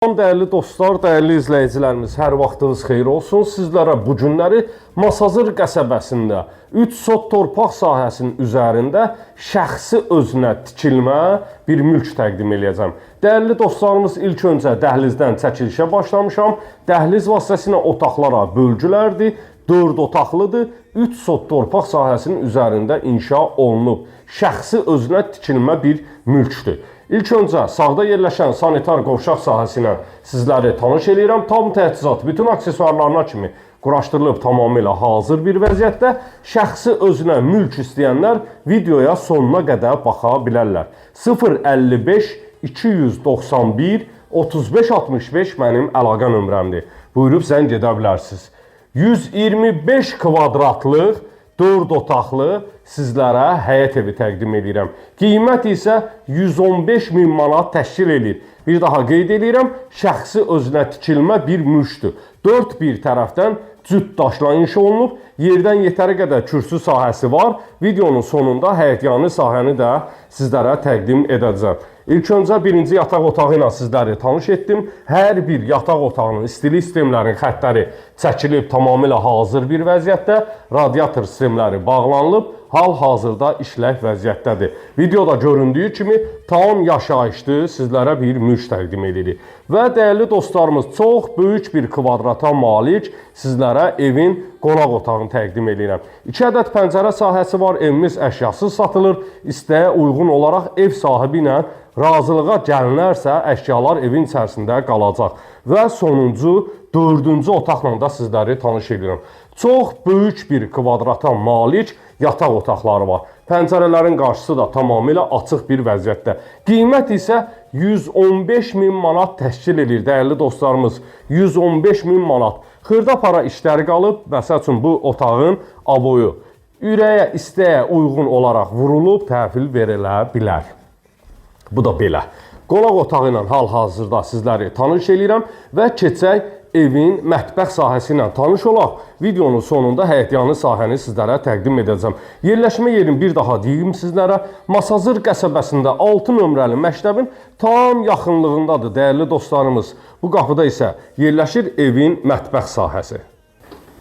Dəyərli dostlar, dəyərli izləyicilərimiz, hər vaxtınız xeyir olsun. Sizlərə bu günləri Masazır qəsəbəsində 3 sot torpaq sahəsinin üzərində şəxsi özünə tikilmə bir mülk təqdim edəcəm. Dəyərli dostlarımız, ilk öncə dəhlizdən çəkilişə başlamışam. Dəhliz vasitəsilə otaqlara bölgülərdir, 4 otaqlıdır, 3 sot torpaq sahəsinin üzərində inşa olunub. Şəxsi özünə tikilmə bir mülkdür. İlk öncə sağda yerləşən sanitar qovşaq sahəsi ilə sizləri tanış edirəm. Tam təchizat, bütün aksesuarlarına kimi quraşdırılıb tamamilə hazır bir vəziyyətdə. Şəxsi özünə mülk istəyənlər videoya sonuna qədər baxa bilərlər. 055 291 3565 mənim əlaqə nömrəmdir. Buyurub zəng edə bilərsiniz. 125 kvadratlıq 4 otaqlı sizlərə həyət evi təqdim edirəm. Qiymət isə 115.000 manat təşkil edir. Bir daha qeyd edirəm, şəxsi özünə tikilmə bir mülkdür. 4 bir tərəfdən cüt daşla inşa olunub, yerdən yetəri qədər kürsü sahəsi var. Videonun sonunda həyətyanı sahəni də sizlərə təqdim edəcəm. İlk öncə birinci yataq otağı ilə sizləri tanış etdim. Hər bir yataq otağının istili sistemlərin xəttləri çəkilib tamamilə hazır bir vəziyyətdə. Radiator sistemləri bağlanılıb, hal-hazırda işlək vəziyyətdədir. Videoda göründüyü kimi tam yaşayışlı sizlərə bir mülk təqdim edirik. Və dəyərli dostlarımız, çox böyük bir kvadrata malik sizlərə evin qonaq otağını təqdim edirəm. 2 ədəd pəncərə sahəsi var, evimiz əşyasız satılır. İstəyə uyğun olaraq ev sahibi ilə razılığa gəlinərsə əşyalar evin içərisində qalacaq. Və sonuncu, 4-cü otaqla da sizləri tanış edirəm. Çox böyük bir kvadrata malik yataq otaqları var. Pəncərələrin qarşısı da tamamilə açıq bir vəziyyətdə. Qiymət isə 115.000 manat təşkil edir, dəyərli dostlarımız. 115.000 manat. Xırda para işləri qalıb, məsəl üçün bu otağın aboyu ürəyə, istəyə uyğun olaraq vurulub təhvil verilə bilər. Bu da belə. Qonaq otağı ilə hal-hazırda sizləri tanış edirəm və keçək evin mətbəx sahəsi ilə tanış olaq. Videonun sonunda həyətyanı sahəni sizlərə təqdim edəcəm. Yerləşmə yerin bir daha deyim sizlərə. Masazır qəsəbəsində 6 nömrəli məktəbin tam yaxınlığındadır, dəyərli dostlarımız. Bu qapıda isə yerləşir evin mətbəx sahəsi.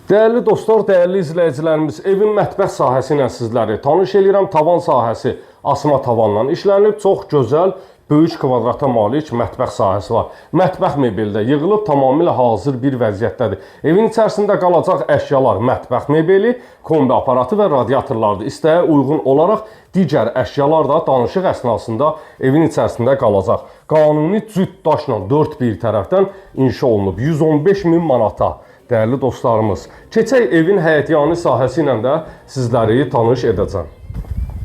Dəyərli dostlar, dəyərli izləyicilərimiz, evin mətbəx sahəsi ilə sizləri tanış edirəm. Tavan sahəsi asma tavanla işlənib, çox gözəl, böyük kvadrata malik mətbəx sahəsi var. Mətbəx mebeli də yığılıb, tamamilə hazır bir vəziyyətdədir. Evin içərisində qalacaq əşyalar mətbəx mebeli, kombi aparatı və radiatorlardır. İstəyə uyğun olaraq digər əşyalar da danışıq əsnasında evin içərisində qalacaq. Qanuni cüt daşla 4 bir tərəfdən inşa olunub. 115.000 manata. Dəyərli dostlarımız, keçək evin həyətyanı sahəsi ilə də sizləri tanış edəcəm.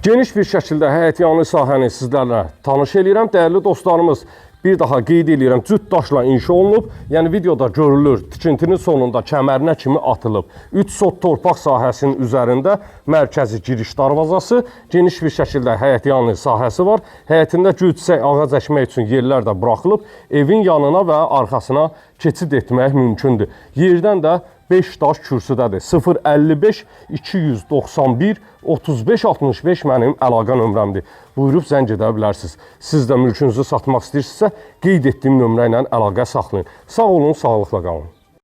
Geniş bir şəkildə həyətyanı sahəni sizlərlə tanış edirəm. Dəyərli dostlarımız, bir daha qeyd edirəm, cüt daşla inşa olunub. Yəni videoda görülür, tikintinin sonunda kəmərinə kimi atılıb. 3 sot torpaq sahəsinin üzərində mərkəzi giriş darvazası, geniş bir şəkildə həyətyanı sahəsi var. Həyətində gül-çiçək, ağac əkmək üçün yerlər də buraxılıb. Evin yanına və arxasına keçid etmək mümkündür. Yerdən də 5 daş kürsüdədir. 055 291 3565 mənim əlaqə nömrəmdir. Buyurub zəng edə bilərsiniz. Siz də mülkünüzü satmaq istəyirsinizsə, qeyd etdiyim nömrə ilə əlaqə saxlayın. Sağ olun, sağlıqla qalın.